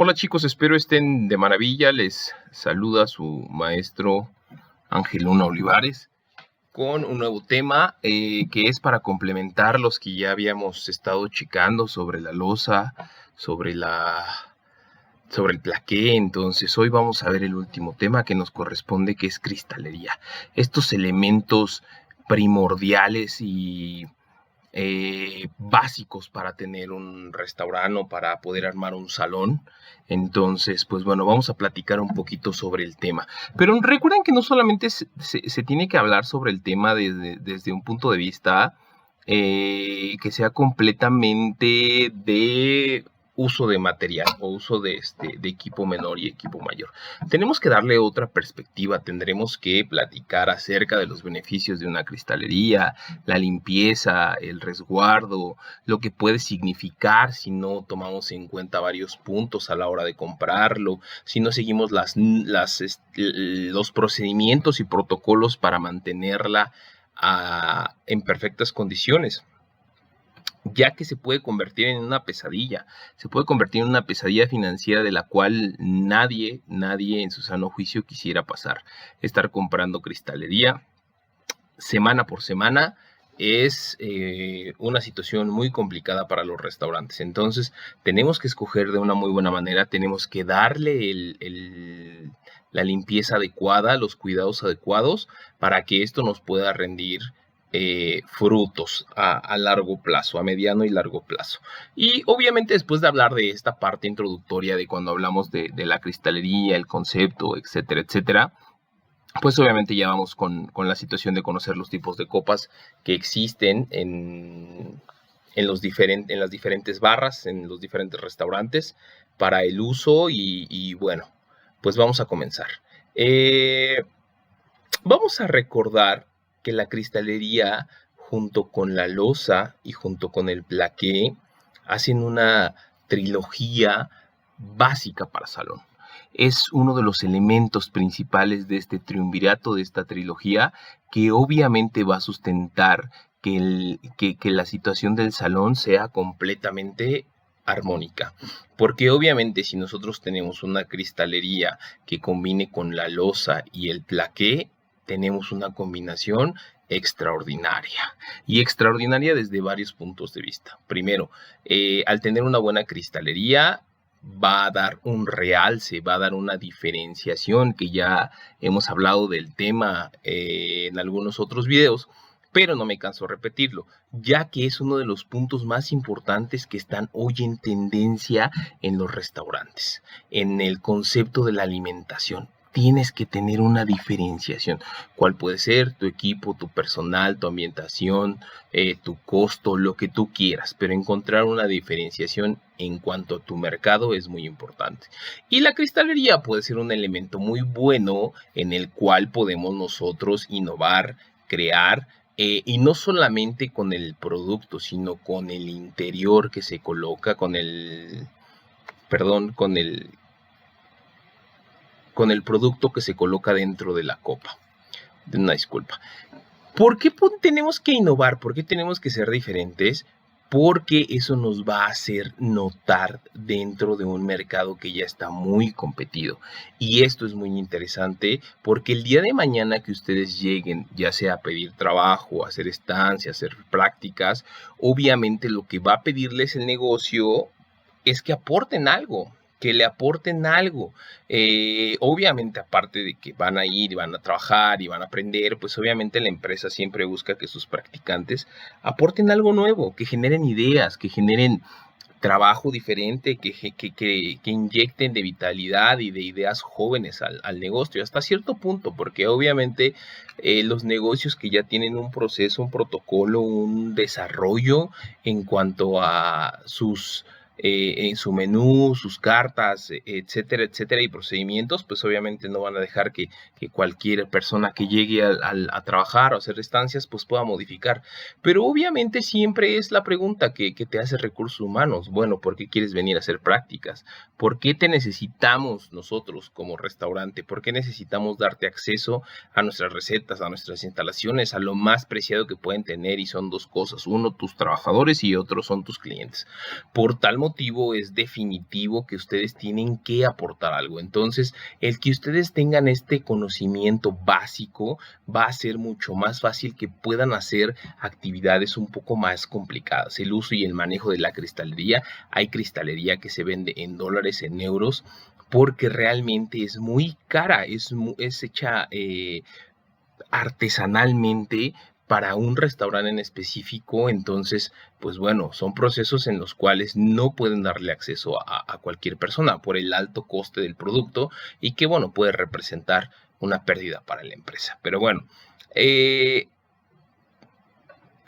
Hola chicos, espero estén de maravilla. Les saluda su maestro Ángel Luna Olivares con un nuevo tema que es para complementar los que ya habíamos estado checando sobre la loza, sobre el plaqué. Entonces hoy vamos a ver el último tema que nos corresponde, que es cristalería. Estos elementos primordiales y básicos para tener un restaurante o para poder armar un salón. Entonces, pues bueno, vamos a platicar un poquito sobre el tema. Pero recuerden que no solamente se tiene que hablar sobre el tema desde un punto de vista que sea completamente de uso de material o uso de equipo menor y equipo mayor. Tenemos que darle otra perspectiva, tendremos que platicar acerca de los beneficios de una cristalería, la limpieza, el resguardo, lo que puede significar si no tomamos en cuenta varios puntos a la hora de comprarlo, si no seguimos los procedimientos y protocolos para mantenerla en perfectas condiciones, ya que se puede convertir en una pesadilla, financiera de la cual nadie en su sano juicio quisiera pasar. Estar comprando cristalería semana por semana es una situación muy complicada para los restaurantes. Entonces tenemos que escoger de una muy buena manera, tenemos que darle la limpieza adecuada, los cuidados adecuados para que esto nos pueda rendir frutos a largo plazo, a mediano y largo plazo. Y obviamente después de hablar de esta parte introductoria de cuando hablamos de la cristalería, el concepto, etcétera, etcétera, pues obviamente ya vamos con la situación de conocer los tipos de copas que existen en las diferentes barras, en los diferentes restaurantes para el uso y bueno, pues vamos a comenzar. Vamos a recordar que la cristalería junto con la loza y junto con el plaqué hacen una trilogía básica para salón. Es uno de los elementos principales de este triunvirato, de esta trilogía, que obviamente va a sustentar que la situación del salón sea completamente armónica. Porque obviamente si nosotros tenemos una cristalería que combine con la loza y el plaqué, tenemos una combinación extraordinaria. Y extraordinaria desde varios puntos de vista. Primero, al tener una buena cristalería, va a dar un realce, va a dar una diferenciación, que ya hemos hablado del tema en algunos otros videos, pero no me canso de repetirlo, ya que es uno de los puntos más importantes que están hoy en tendencia en los restaurantes, en el concepto de la alimentación. Tienes que tener una diferenciación. ¿Cuál puede ser? Tu equipo, tu personal, tu ambientación, tu costo, lo que tú quieras, pero encontrar una diferenciación en cuanto a tu mercado es muy importante. Y la cristalería puede ser un elemento muy bueno en el cual podemos nosotros innovar, crear, y no solamente con el producto, sino con el interior que se coloca, con el producto que se coloca dentro de la copa. Una disculpa. ¿Por qué tenemos que innovar? ¿Por qué tenemos que ser diferentes? Porque eso nos va a hacer notar dentro de un mercado que ya está muy competido. Y esto es muy interesante porque el día de mañana que ustedes lleguen, ya sea a pedir trabajo, a hacer estancias, a hacer prácticas, obviamente lo que va a pedirles el negocio es que aporten algo, que le aporten algo. Obviamente, aparte de que van a ir y van a trabajar y van a aprender, pues obviamente la empresa siempre busca que sus practicantes aporten algo nuevo, que generen ideas, que generen trabajo diferente, que inyecten de vitalidad y de ideas jóvenes al negocio, hasta cierto punto, porque obviamente los negocios que ya tienen un proceso, un protocolo, un desarrollo en cuanto a en su menú, sus cartas, etcétera, etcétera, y procedimientos, pues obviamente no van a dejar que cualquier persona que llegue a trabajar o a hacer estancias, pues pueda modificar. Pero obviamente siempre es la pregunta que te hace recursos humanos. Bueno, ¿por qué quieres venir a hacer prácticas? ¿Por qué te necesitamos nosotros como restaurante? ¿Por qué necesitamos darte acceso a nuestras recetas, a nuestras instalaciones, a lo más preciado que pueden tener? Y son dos cosas. Uno, tus trabajadores, y otro son tus clientes. Por tal motivo, motivo es definitivo que ustedes tienen que aportar algo. Entonces, el que ustedes tengan este conocimiento básico va a ser mucho más fácil que puedan hacer actividades un poco más complicadas. El uso y el manejo de la cristalería. Hay cristalería que se vende en dólares, en euros, porque realmente es muy cara, es hecha artesanalmente para un restaurante en específico. Entonces, pues bueno, son procesos en los cuales no pueden darle acceso a cualquier persona por el alto coste del producto y que, bueno, puede representar una pérdida para la empresa. Pero bueno,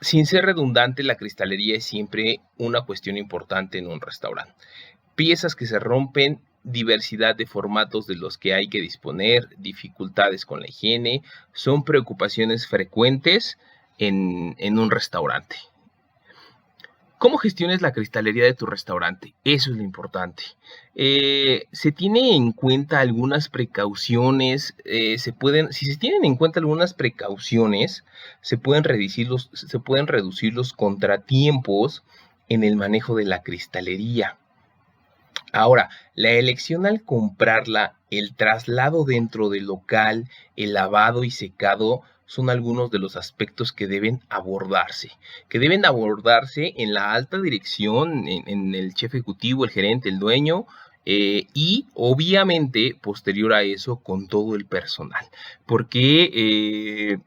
sin ser redundante, la cristalería es siempre una cuestión importante en un restaurante. Piezas que se rompen, diversidad de formatos de los que hay que disponer, dificultades con la higiene, son preocupaciones frecuentes en un restaurante. ¿Cómo gestiones la cristalería de tu restaurante? Eso es lo importante. Se tiene en cuenta algunas precauciones, si se tienen en cuenta algunas precauciones, se pueden reducir los contratiempos en el manejo de la cristalería. Ahora, la elección al comprarla, el traslado dentro del local, el lavado y secado son algunos de los aspectos que deben abordarse en la alta dirección, en el chef ejecutivo, el gerente, el dueño, y obviamente posterior a eso con todo el personal, porque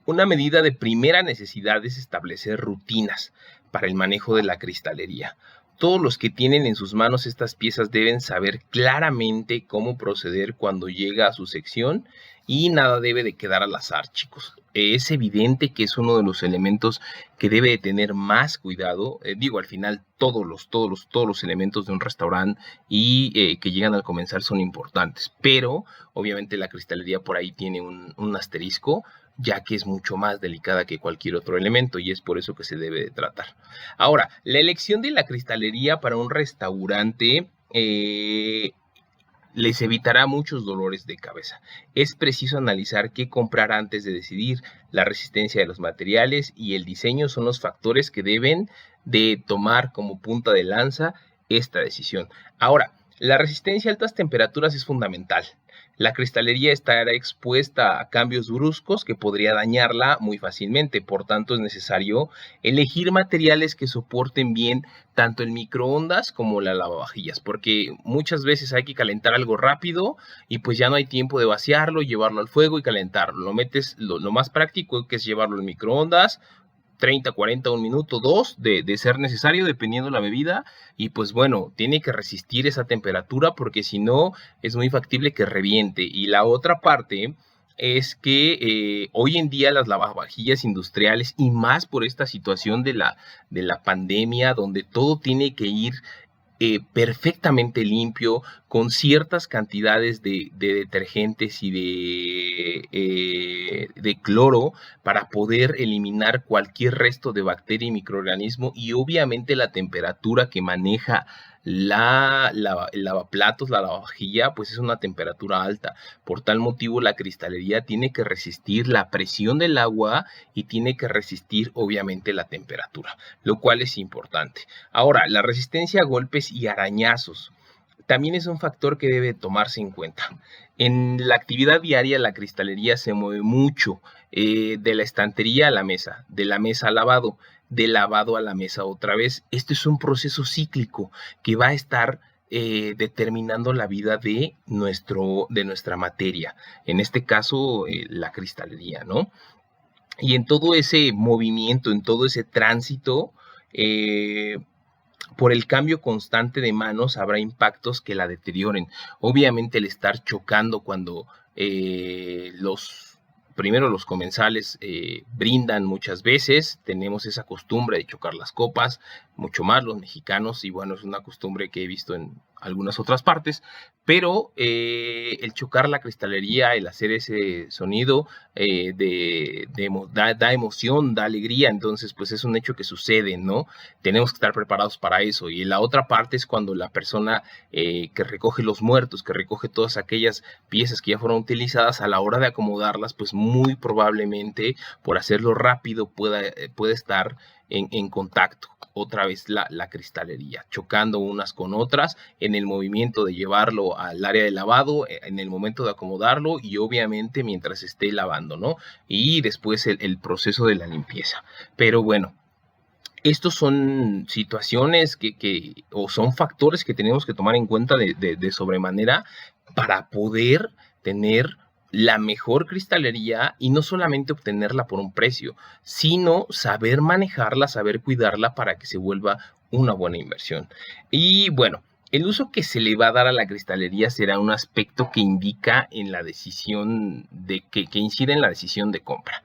una medida de primera necesidad es establecer rutinas para el manejo de la cristalería. Todos los que tienen en sus manos estas piezas deben saber claramente cómo proceder cuando llega a su sección y nada debe de quedar al azar, chicos. Es evidente que es uno de los elementos que debe de tener más cuidado. Al final todos los elementos de un restaurante y que llegan al comenzar son importantes, pero obviamente la cristalería por ahí tiene un asterisco, ya que es mucho más delicada que cualquier otro elemento y es por eso que se debe de tratar. Ahora, la elección de la cristalería para un restaurante les evitará muchos dolores de cabeza. Es preciso analizar qué comprar antes de decidir. La resistencia de los materiales y el diseño son los factores que deben de tomar como punta de lanza esta decisión. Ahora, la resistencia a altas temperaturas es fundamental. La cristalería estará expuesta a cambios bruscos que podría dañarla muy fácilmente. Por tanto, es necesario elegir materiales que soporten bien tanto el microondas como la lavavajillas, porque muchas veces hay que calentar algo rápido y pues ya no hay tiempo de vaciarlo, llevarlo al fuego y calentarlo. Lo más práctico que es llevarlo al microondas, 30, 40, un minuto, dos, de ser necesario, dependiendo la bebida. Y pues bueno, tiene que resistir esa temperatura porque si no, es muy factible que reviente. Y la otra parte es que hoy en día las lavavajillas industriales, y más por esta situación de la pandemia, donde todo tiene que ir perfectamente limpio, con ciertas cantidades de detergentes y de cloro para poder eliminar cualquier resto de bacteria y microorganismo, y obviamente la temperatura que maneja el lavaplatos, la lavavajilla, pues es una temperatura alta. Por tal motivo la cristalería tiene que resistir la presión del agua y tiene que resistir obviamente la temperatura, lo cual es importante. Ahora, la resistencia a golpes y arañazos también es un factor que debe tomarse en cuenta. En la actividad diaria, la cristalería se mueve mucho, de la estantería a la mesa, de la mesa al lavado, del lavado a la mesa otra vez. Este es un proceso cíclico que va a estar determinando la vida de nuestra materia, en este caso la cristalería, ¿no? Y en todo ese movimiento, en todo ese tránsito, por el cambio constante de manos habrá impactos que la deterioren. Obviamente el estar chocando cuando primero los comensales brindan muchas veces, tenemos esa costumbre de chocar las copas, mucho más los mexicanos, y bueno, es una costumbre que he visto en algunas otras partes, pero el chocar la cristalería, el hacer ese sonido da emoción, da alegría. Entonces pues es un hecho que sucede, ¿no? Tenemos que estar preparados para eso. Y la otra parte es cuando la persona que recoge los muertos, que recoge todas aquellas piezas que ya fueron utilizadas, a la hora de acomodarlas, pues muy probablemente por hacerlo rápido puede estar en contacto otra vez la cristalería, chocando unas con otras en el movimiento de llevarlo al área de lavado, en el momento de acomodarlo y obviamente mientras esté lavando, ¿no? Y después el proceso de la limpieza. Pero bueno, estos son situaciones o son factores que tenemos que tomar en cuenta de sobremanera para poder tener la mejor cristalería y no solamente obtenerla por un precio, sino saber manejarla, saber cuidarla para que se vuelva una buena inversión. Y bueno, el uso que se le va a dar a la cristalería será un aspecto que indica en la decisión que incide en la decisión de compra.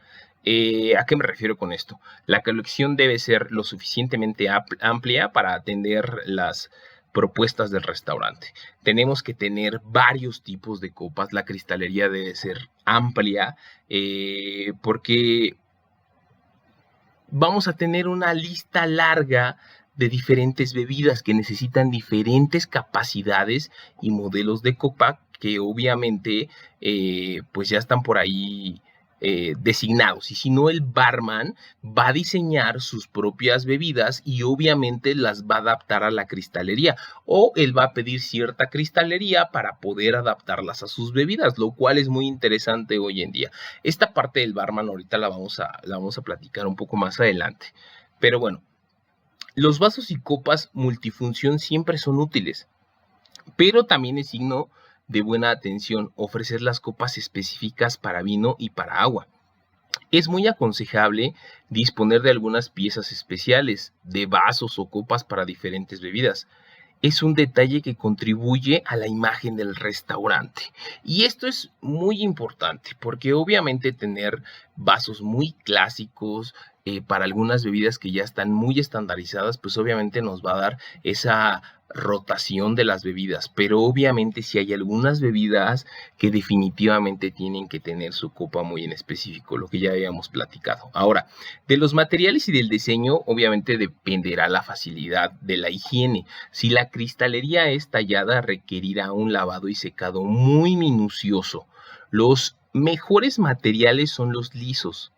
¿A qué me refiero con esto? La colección debe ser lo suficientemente amplia para atender las propuestas del restaurante. Tenemos que tener varios tipos de copas. La cristalería debe ser amplia porque vamos a tener una lista larga de diferentes bebidas que necesitan diferentes capacidades y modelos de copa que obviamente pues ya están por ahí designados. Y si no, el barman va a diseñar sus propias bebidas y obviamente las va a adaptar a la cristalería, o él va a pedir cierta cristalería para poder adaptarlas a sus bebidas, lo cual es muy interesante hoy en día. Esta parte del barman ahorita la vamos a platicar un poco más adelante. Pero bueno, los vasos y copas multifunción siempre son útiles, pero también es signo de buena atención ofrecer las copas específicas para vino y para agua. Es muy aconsejable disponer de algunas piezas especiales, de vasos o copas para diferentes bebidas. Es un detalle que contribuye a la imagen del restaurante. Y esto es muy importante porque obviamente tener vasos muy clásicos para algunas bebidas que ya están muy estandarizadas, pues obviamente nos va a dar esa rotación de las bebidas, pero obviamente si hay algunas bebidas que definitivamente tienen que tener su copa muy en específico, lo que ya habíamos platicado. Ahora, de los materiales y del diseño, obviamente dependerá la facilidad de la higiene. Si la cristalería es tallada, requerirá un lavado y secado muy minucioso. Los mejores materiales son los lisos.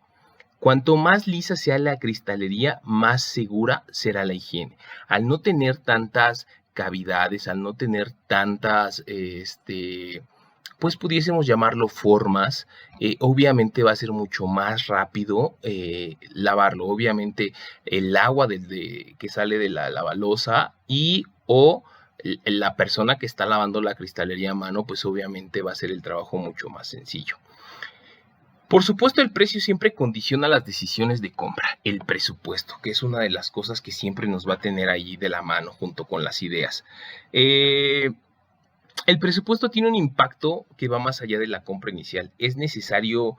Cuanto más lisa sea la cristalería, más segura será la higiene. Al no tener tantas cavidades, al no tener tantas, pues pudiésemos llamarlo formas, obviamente va a ser mucho más rápido lavarlo. Obviamente el agua que sale de la lavalosa o la persona que está lavando la cristalería a mano, pues obviamente va a ser el trabajo mucho más sencillo. Por supuesto, el precio siempre condiciona las decisiones de compra, el presupuesto, que es una de las cosas que siempre nos va a tener ahí de la mano junto con las ideas. El presupuesto tiene un impacto que va más allá de la compra inicial. Es necesario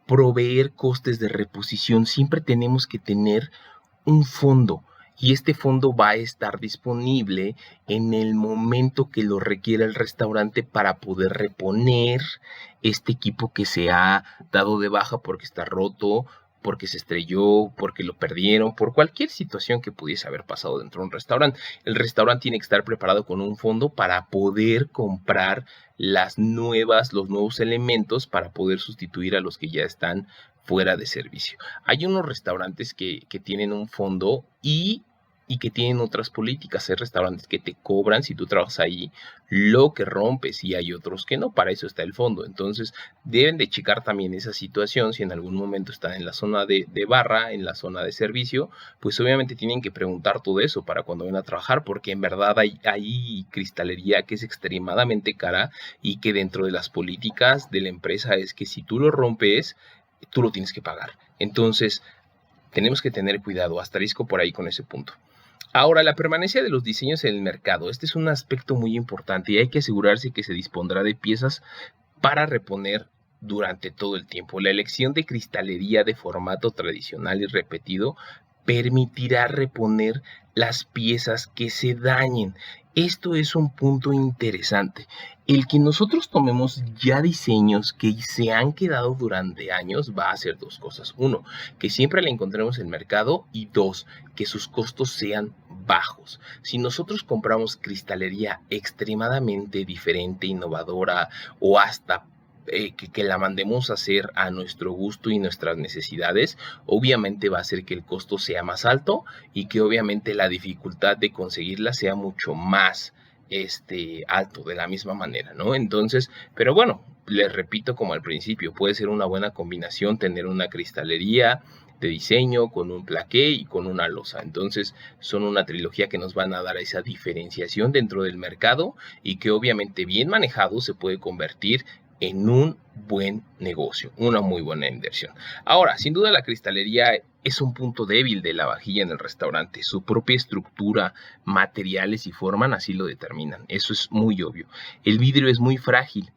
proveer costes de reposición. Siempre tenemos que tener un fondo. Y este fondo va a estar disponible en el momento que lo requiera el restaurante para poder reponer este equipo que se ha dado de baja porque está roto, porque se estrelló, porque lo perdieron, por cualquier situación que pudiese haber pasado dentro de un restaurante. El restaurante tiene que estar preparado con un fondo para poder comprar los nuevos elementos para poder sustituir a los que ya están fuera de servicio. Hay unos restaurantes que tienen un fondo y que tienen otras políticas. Hay restaurantes que te cobran si tú trabajas ahí lo que rompes y hay otros que no, para eso está el fondo. Entonces deben de checar también esa situación. Si en algún momento están en la zona de barra, en la zona de servicio, pues obviamente tienen que preguntar todo eso para cuando van a trabajar, porque en verdad hay cristalería que es extremadamente cara y que dentro de las políticas de la empresa es que si tú lo rompes, tú lo tienes que pagar. Entonces tenemos que tener cuidado, asterisco por ahí con ese punto. Ahora, la permanencia de los diseños en el mercado. Este es un aspecto muy importante y hay que asegurarse que se dispondrá de piezas para reponer durante todo el tiempo. La elección de cristalería de formato tradicional y repetido permitirá reponer las piezas que se dañen. Esto es un punto interesante. El que nosotros tomemos ya diseños que se han quedado durante años va a hacer dos cosas. Uno, que siempre la encontremos en el mercado y dos, que sus costos sean bajos. Si nosotros compramos cristalería extremadamente diferente, innovadora o hasta que la mandemos a hacer a nuestro gusto y nuestras necesidades, obviamente va a hacer que el costo sea más alto y que obviamente la dificultad de conseguirla sea mucho más alto de la misma manera, ¿no? Entonces, pero bueno, les repito como al principio, puede ser una buena combinación tener una cristalería de diseño con un plaqué y con una losa. Entonces son una trilogía que nos van a dar esa diferenciación dentro del mercado y que obviamente bien manejado se puede convertir en un buen negocio, una muy buena inversión. Ahora, sin duda la cristalería es un punto débil de la vajilla en el restaurante. Su propia estructura, materiales y forma así lo determinan. Eso es muy obvio. El vidrio es muy frágil.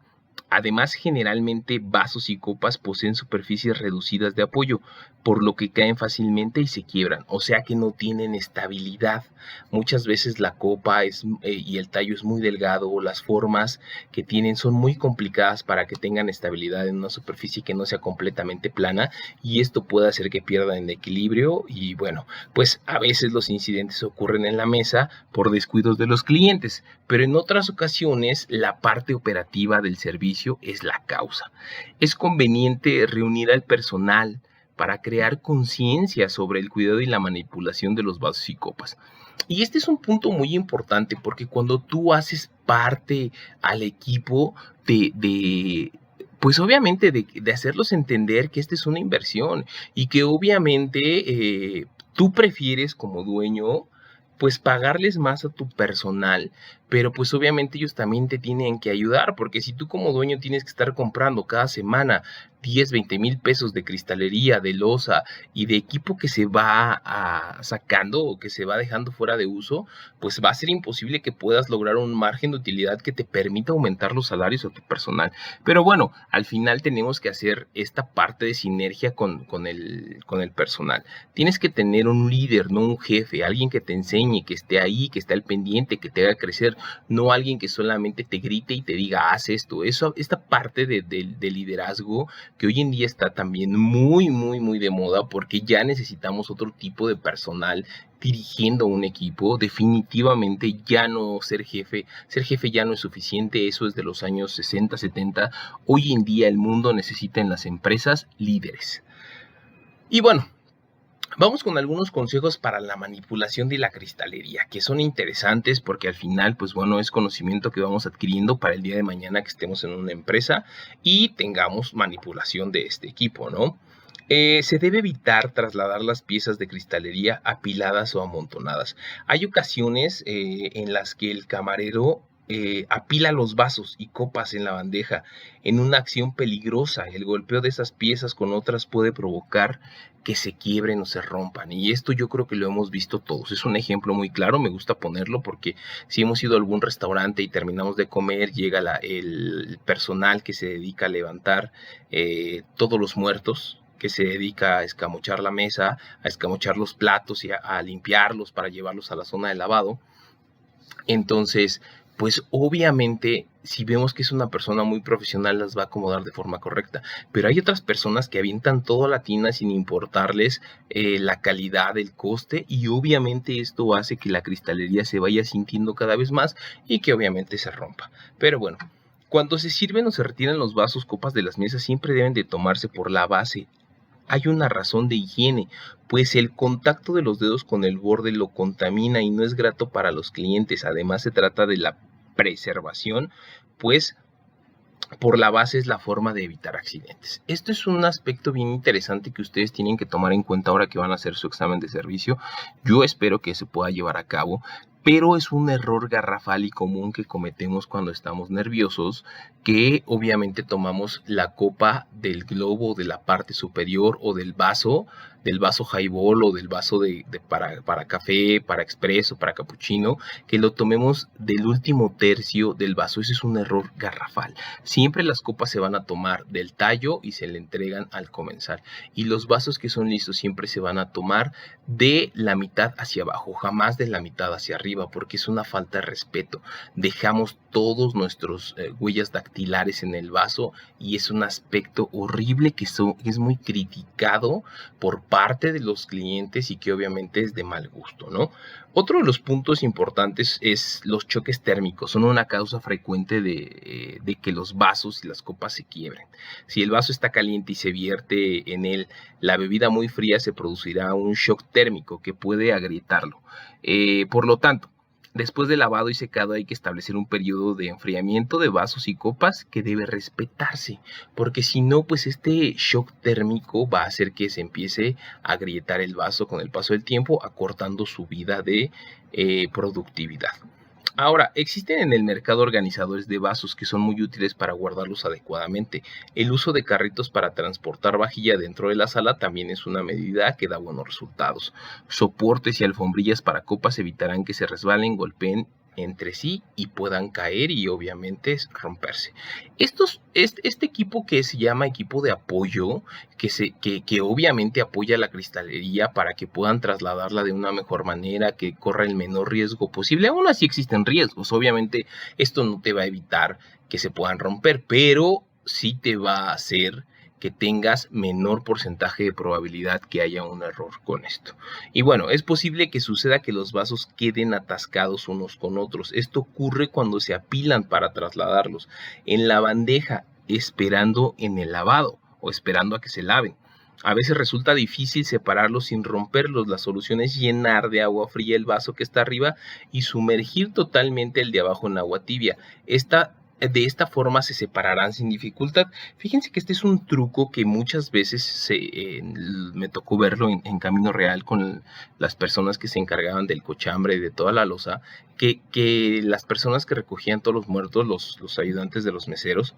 Además, generalmente vasos y copas poseen superficies reducidas de apoyo, por lo que caen fácilmente y se quiebran, o sea que no tienen estabilidad. Muchas veces la copa y el tallo es muy delgado o las formas que tienen son muy complicadas para que tengan estabilidad en una superficie que no sea completamente plana y esto puede hacer que pierdan el equilibrio y bueno, pues a veces los incidentes ocurren en la mesa por descuidos de los clientes, pero en otras ocasiones la parte operativa del servicio es la causa. Es conveniente reunir al personal para crear conciencia sobre el cuidado y la manipulación de los vasos y copas. Y este es un punto muy importante porque cuando tú haces parte al equipo pues obviamente de hacerlos entender que esta es una inversión y que obviamente tú prefieres como dueño pues pagarles más a tu personal, pero pues obviamente ellos también te tienen que ayudar, porque si tú como dueño tienes que estar comprando cada semana 10, 20 mil pesos de cristalería, de losa y de equipo que se va sacando o que se va dejando fuera de uso, pues va a ser imposible que puedas lograr un margen de utilidad que te permita aumentar los salarios a tu personal. Pero bueno, al final tenemos que hacer esta parte de sinergia con el personal. Tienes que tener un líder, no un jefe, alguien que te enseñe, que esté ahí, que esté al pendiente, que te haga crecer, no alguien que solamente te grite y te diga, haz esto. Esta parte de liderazgo que hoy en día está también muy, muy, muy de moda porque ya necesitamos otro tipo de personal dirigiendo un equipo. Definitivamente ya no ser jefe ya no es suficiente, eso es de los años 60, 70. Hoy en día el mundo necesita en las empresas líderes. Y bueno, vamos con algunos consejos para la manipulación de la cristalería, que son interesantes porque al final, pues bueno, es conocimiento que vamos adquiriendo para el día de mañana que estemos en una empresa y tengamos manipulación de este equipo, ¿no? Se debe evitar trasladar las piezas de cristalería apiladas o amontonadas. Hay ocasiones en las que el camarero apila los vasos y copas en la bandeja en una acción peligrosa. El golpeo de esas piezas con otras puede provocar que se quiebren o se rompan. Y esto yo creo que lo hemos visto todos. Es un ejemplo muy claro, me gusta ponerlo porque si hemos ido a algún restaurante y terminamos de comer, llega el personal que se dedica a levantar todos los muertos, que se dedica a escamochar la mesa, a escamochar los platos y a limpiarlos para llevarlos a la zona de lavado. Entonces, pues obviamente, si vemos que es una persona muy profesional, las va a acomodar de forma correcta. Pero hay otras personas que avientan todo a la tina sin importarles la calidad, el coste, y obviamente esto hace que la cristalería se vaya sintiendo cada vez más y que obviamente se rompa. Pero bueno, cuando se sirven o se retiran los vasos, copas de las mesas, siempre deben de tomarse por la base. Hay una razón de higiene, pues el contacto de los dedos con el borde lo contamina y no es grato para los clientes. Además se trata de la preservación, pues por la base es la forma de evitar accidentes. Esto es un aspecto bien interesante que ustedes tienen que tomar en cuenta ahora que van a hacer su examen de servicio. Yo espero que se pueda llevar a cabo, pero es un error garrafal y común que cometemos cuando estamos nerviosos, que obviamente tomamos la copa del globo de la parte superior o del vaso highball o del vaso para café, para expreso, para capuchino, que lo tomemos del último tercio del vaso. Ese es un error garrafal. Siempre las copas se van a tomar del tallo y se le entregan al comensal. Y los vasos que son listos siempre se van a tomar de la mitad hacia abajo, jamás de la mitad hacia arriba, porque es una falta de respeto. Dejamos todos nuestros huellas dactilares en el vaso y es un aspecto horrible que es muy criticado por parte de los clientes y que obviamente es de mal gusto, ¿no? Otro de los puntos importantes es los choques térmicos. Son una causa frecuente de que los vasos y las copas se quiebren. Si el vaso está caliente y se vierte en él la bebida muy fría, se producirá un shock térmico que puede agrietarlo. Por lo tanto, después de lavado y secado hay que establecer un periodo de enfriamiento de vasos y copas que debe respetarse, porque si no, pues este shock térmico va a hacer que se empiece a agrietar el vaso con el paso del tiempo, acortando su vida de productividad. Ahora, existen en el mercado organizadores de vasos que son muy útiles para guardarlos adecuadamente. El uso de carritos para transportar vajilla dentro de la sala también es una medida que da buenos resultados. Soportes y alfombrillas para copas evitarán que se resbalen, golpeen entre sí y puedan caer y obviamente romperse. Este equipo que se llama equipo de apoyo, que obviamente apoya la cristalería para que puedan trasladarla de una mejor manera, que corra el menor riesgo posible. Aún así existen riesgos, obviamente esto no te va a evitar que se puedan romper, pero sí te va a hacer que tengas menor porcentaje de probabilidad que haya un error con esto. Y bueno, es posible que suceda que los vasos queden atascados unos con otros. Esto ocurre cuando se apilan para trasladarlos en la bandeja, esperando en el lavado o esperando a que se laven. A veces resulta difícil separarlos sin romperlos. La solución es llenar de agua fría el vaso que está arriba y sumergir totalmente el de abajo en agua tibia. De esta forma se separarán sin dificultad. Fíjense que este es un truco que muchas veces me tocó verlo en Camino Real con las personas que se encargaban del cochambre y de toda la loza, que las personas que recogían todos los muertos, los ayudantes de los meseros,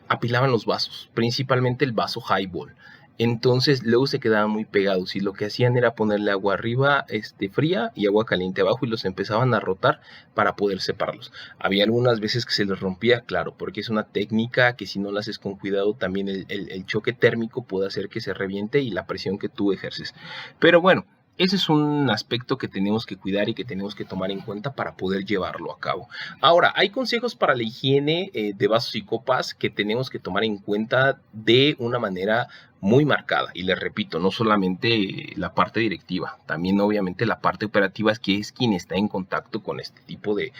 apilaban los vasos, principalmente el vaso highball. Entonces luego se quedaban muy pegados y lo que hacían era ponerle agua arriba fría y agua caliente abajo y los empezaban a rotar para poder separarlos. Había algunas veces que se les rompía, claro, porque es una técnica que si no la haces con cuidado también el choque térmico puede hacer que se reviente y la presión que tú ejerces. Pero bueno, ese es un aspecto que tenemos que cuidar y que tenemos que tomar en cuenta para poder llevarlo a cabo. Ahora, hay consejos para la higiene de vasos y copas que tenemos que tomar en cuenta de una manera muy marcada. Y les repito, no solamente la parte directiva, también obviamente la parte operativa, que es quien está en contacto con este tipo de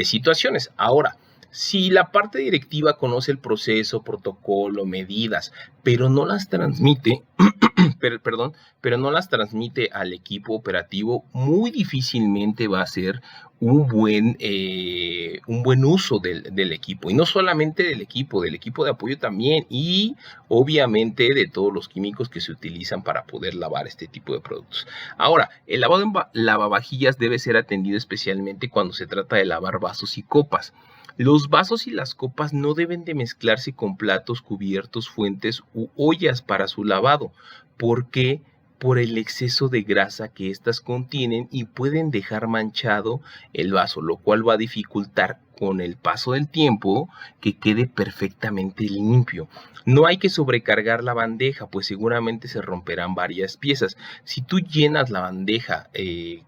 situaciones. Ahora, si la parte directiva conoce el proceso, protocolo, medidas, pero no las transmite, pero no las transmite al equipo operativo, muy difícilmente va a ser un buen uso del equipo. Y no solamente del equipo de apoyo también, y obviamente de todos los químicos que se utilizan para poder lavar este tipo de productos. Ahora, el lavado en lavavajillas debe ser atendido especialmente cuando se trata de lavar vasos y copas. Los vasos y las copas no deben de mezclarse con platos, cubiertos, fuentes u ollas para su lavado, porque por el exceso de grasa que éstas contienen y pueden dejar manchado el vaso, lo cual va a dificultar con el paso del tiempo que quede perfectamente limpio. No hay que sobrecargar la bandeja, pues seguramente se romperán varias piezas. Si tú llenas la bandeja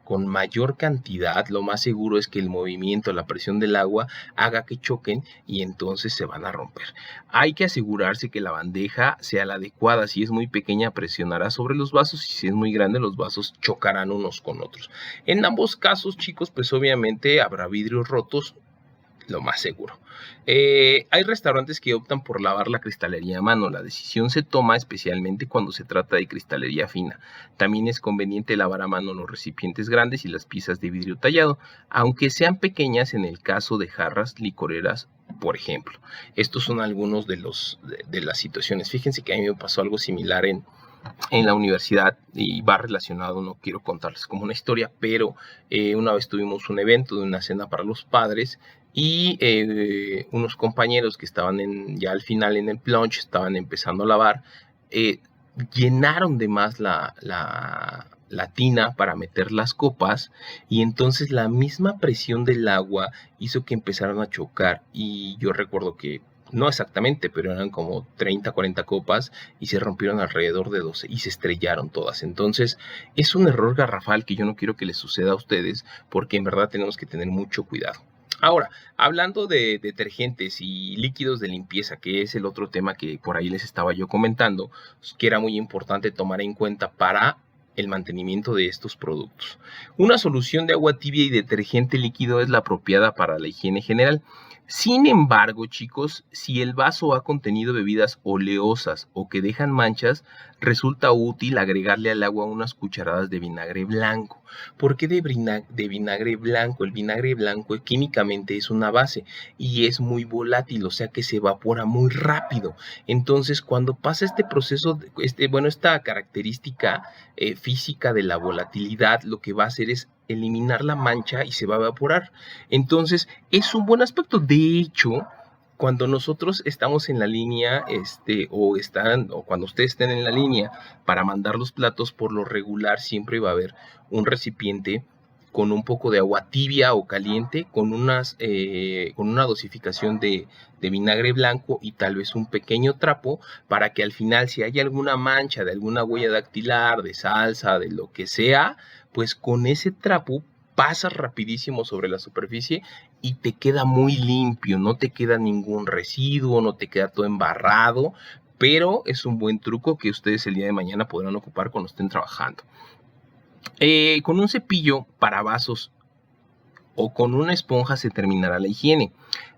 con mayor cantidad, lo más seguro es que el movimiento, la presión del agua haga que choquen y entonces se van a romper. Hay que asegurarse que la bandeja sea la adecuada. Si es muy pequeña, presionará sobre los vasos, y si es muy grande, los vasos chocarán unos con otros. En ambos casos, chicos, pues obviamente habrá vidrios rotos, lo más seguro. Hay restaurantes que optan por lavar la cristalería a mano. La decisión se toma especialmente cuando se trata de cristalería fina. También es conveniente lavar a mano los recipientes grandes y las piezas de vidrio tallado, aunque sean pequeñas en el caso de jarras licoreras, por ejemplo. Estos son algunos de las situaciones. Fíjense que a mí me pasó algo similar en la universidad y va relacionado, no quiero contarles como una historia, pero una vez tuvimos un evento de una cena para los padres y unos compañeros que estaban ya al final en el plunge, estaban empezando a lavar, llenaron de más la tina para meter las copas y entonces la misma presión del agua hizo que empezaran a chocar y yo recuerdo que no exactamente, pero eran como 30, 40 copas y se rompieron alrededor de 12 y se estrellaron todas. Entonces es un error garrafal que yo no quiero que les suceda a ustedes porque en verdad tenemos que tener mucho cuidado. Ahora, hablando de detergentes y líquidos de limpieza, que es el otro tema que por ahí les estaba yo comentando, que era muy importante tomar en cuenta para el mantenimiento de estos productos. Una solución de agua tibia y detergente líquido es la apropiada para la higiene general. Sin embargo, chicos, si el vaso ha contenido bebidas oleosas o que dejan manchas, resulta útil agregarle al agua unas cucharadas de vinagre blanco. ¿Por qué de vinagre blanco? El vinagre blanco químicamente es una base y es muy volátil, o sea que se evapora muy rápido. Entonces, cuando pasa este proceso, esta característica física de la volatilidad, lo que va a hacer es eliminar la mancha y se va a evaporar. Entonces, es un buen aspecto. De hecho, cuando nosotros estamos en la línea, o cuando ustedes estén en la línea para mandar los platos, por lo regular siempre va a haber un recipiente con un poco de agua tibia o caliente, con una dosificación de vinagre blanco y tal vez un pequeño trapo, para que al final, si hay alguna mancha de alguna huella dactilar, de salsa, de lo que sea, pues con ese trapo pasas rapidísimo sobre la superficie y te queda muy limpio, no te queda ningún residuo, no te queda todo embarrado, pero es un buen truco que ustedes el día de mañana podrán ocupar cuando estén trabajando. Con un cepillo para vasos o con una esponja se terminará la higiene.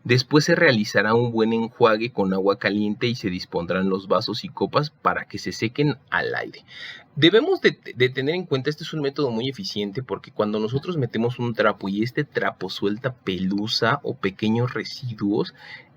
Después se realizará un buen enjuague con agua caliente y se dispondrán los vasos y copas para que se sequen al aire. Debemos de tener en cuenta, este es un método muy eficiente, porque cuando nosotros metemos un trapo y este trapo suelta pelusa o pequeños residuos,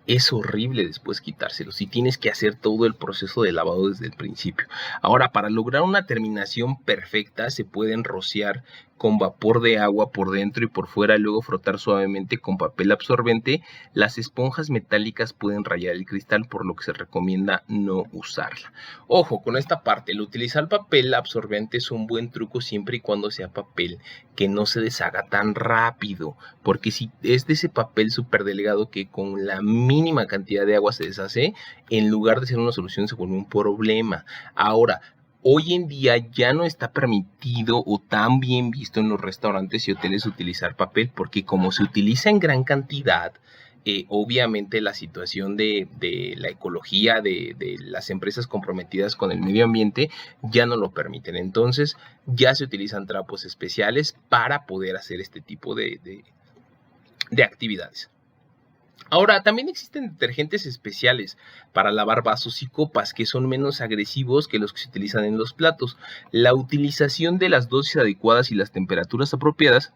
es horrible después quitárselos y tienes que hacer todo el proceso de lavado desde el principio. Ahora, para lograr una terminación perfecta, se pueden rociar con vapor de agua por dentro y por fuera, luego frotar suavemente con papel absorbente. Las esponjas metálicas pueden rayar el cristal, por lo que se recomienda no usarla. Ojo con esta parte, el utilizar papel absorbente es un buen truco siempre y cuando sea papel que no se deshaga tan rápido, porque si es de ese papel súper delgado que con la mínima cantidad de agua se deshace, en lugar de ser una solución se vuelve un problema. Ahora, hoy en día ya no está permitido o tan bien visto en los restaurantes y hoteles utilizar papel, porque como se utiliza en gran cantidad, obviamente la situación de la ecología de las empresas comprometidas con el medio ambiente ya no lo permiten. Entonces ya se utilizan trapos especiales para poder hacer este tipo de actividades. Ahora, también existen detergentes especiales para lavar vasos y copas que son menos agresivos que los que se utilizan en los platos. La utilización de las dosis adecuadas y las temperaturas apropiadas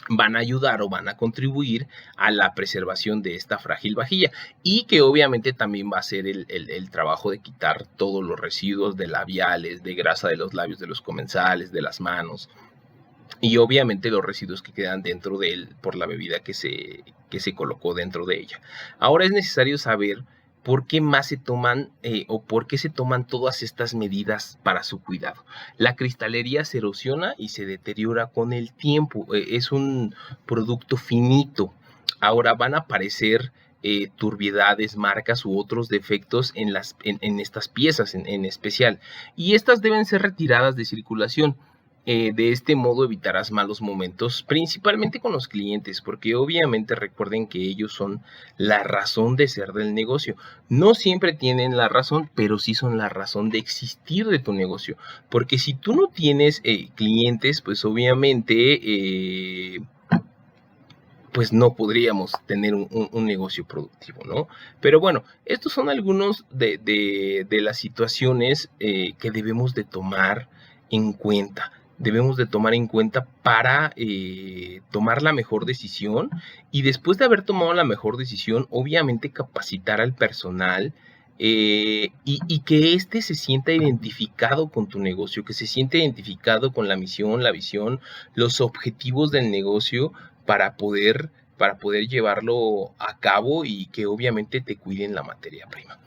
van a ayudar o van a contribuir a la preservación de esta frágil vajilla, y que obviamente también va a hacer el trabajo de quitar todos los residuos de labiales, de grasa de los labios, de los comensales, de las manos, y obviamente los residuos que quedan dentro de él por la bebida que se colocó dentro de ella. Ahora es necesario saber por qué más se toman o por qué se toman todas estas medidas para su cuidado. La cristalería se erosiona y se deteriora con el tiempo. Es un producto finito. Ahora van a aparecer turbiedades, marcas u otros defectos en estas piezas en especial, y estas deben ser retiradas de circulación. De este modo evitarás malos momentos, principalmente con los clientes, porque obviamente recuerden que ellos son la razón de ser del negocio. No siempre tienen la razón, pero sí son la razón de existir de tu negocio. Porque si tú no tienes clientes, pues obviamente pues no podríamos tener un negocio productivo, ¿no? Pero bueno, estos son algunos de las situaciones que debemos de tomar en cuenta. Debemos de tomar en cuenta para tomar la mejor decisión, y después de haber tomado la mejor decisión, obviamente capacitar al personal, y que éste se sienta identificado con tu negocio, que se sienta identificado con la misión, la visión, los objetivos del negocio, para poder llevarlo a cabo y que obviamente te cuiden la materia prima.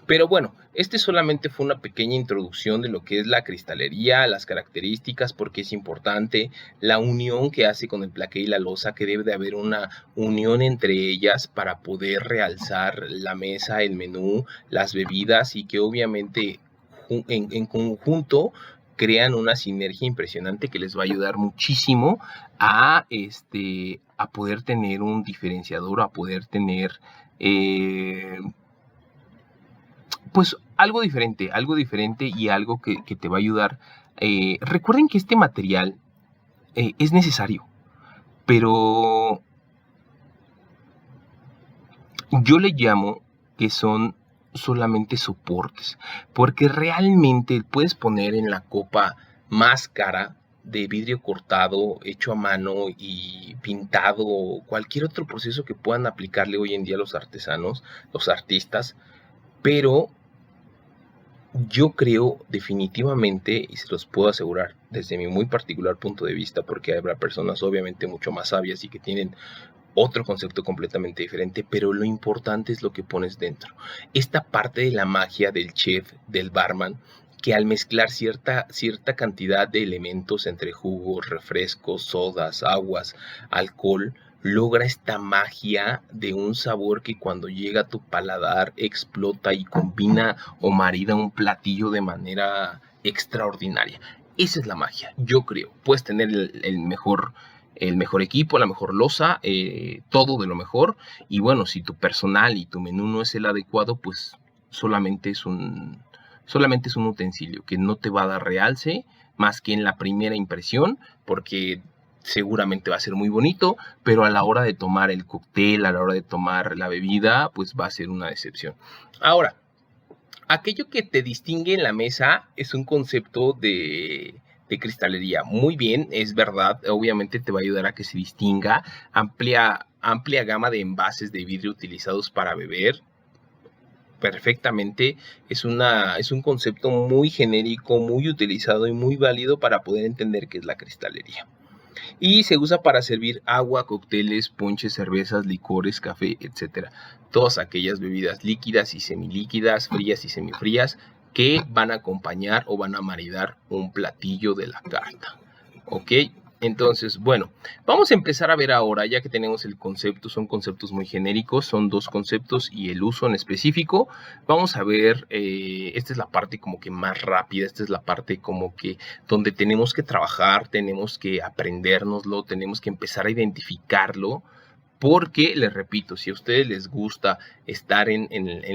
Pero bueno, este solamente fue una pequeña introducción de lo que es la cristalería, las características, por qué es importante, la unión que hace con el plaqué y la loza, que debe de haber una unión entre ellas para poder realzar la mesa, el menú, las bebidas, y que obviamente en conjunto crean una sinergia impresionante que les va a ayudar muchísimo a poder tener un diferenciador, a poder tener pues algo diferente y algo que te va a ayudar. Recuerden que este material es necesario, pero yo le llamo que son solamente soportes, porque realmente puedes poner en la copa más cara de vidrio cortado, hecho a mano y pintado, o cualquier otro proceso que puedan aplicarle hoy en día los artesanos, los artistas, pero yo creo definitivamente, y se los puedo asegurar desde mi muy particular punto de vista, porque habrá personas obviamente mucho más sabias y que tienen otro concepto completamente diferente, pero lo importante es lo que pones dentro. Esta parte de la magia del chef, del barman, que al mezclar cierta cantidad de elementos entre jugos, refrescos, sodas, aguas, alcohol, logra esta magia de un sabor que cuando llega a tu paladar explota y combina o marida un platillo de manera extraordinaria. Esa es la magia, yo creo. Puedes tener el mejor equipo, la mejor loza, todo de lo mejor. Y bueno, si tu personal y tu menú no es el adecuado, pues solamente es un utensilio que no te va a dar realce más que en la primera impresión, porque seguramente va a ser muy bonito, pero a la hora de tomar el cóctel, a la hora de tomar la bebida, pues va a ser una decepción. Ahora, aquello que te distingue en la mesa es un concepto de cristalería. Muy bien, es verdad, obviamente te va a ayudar a que se distinga. Amplia gama de envases de vidrio utilizados para beber. Perfectamente, es un concepto muy genérico, muy utilizado y muy válido para poder entender qué es la cristalería. Y se usa para servir agua, cócteles, ponches, cervezas, licores, café, etc. Todas aquellas bebidas líquidas y semilíquidas, frías y semifrías, que van a acompañar o van a maridar un platillo de la carta. ¿Ok? Entonces, bueno, vamos a empezar a ver ahora, ya que tenemos el concepto, son conceptos muy genéricos, son dos conceptos y el uso en específico. Vamos a ver, esta es la parte como que más rápida, esta es la parte como que donde tenemos que trabajar, tenemos que aprendérnoslo, tenemos que empezar a identificarlo. Porque, les repito, si a ustedes les gusta estar en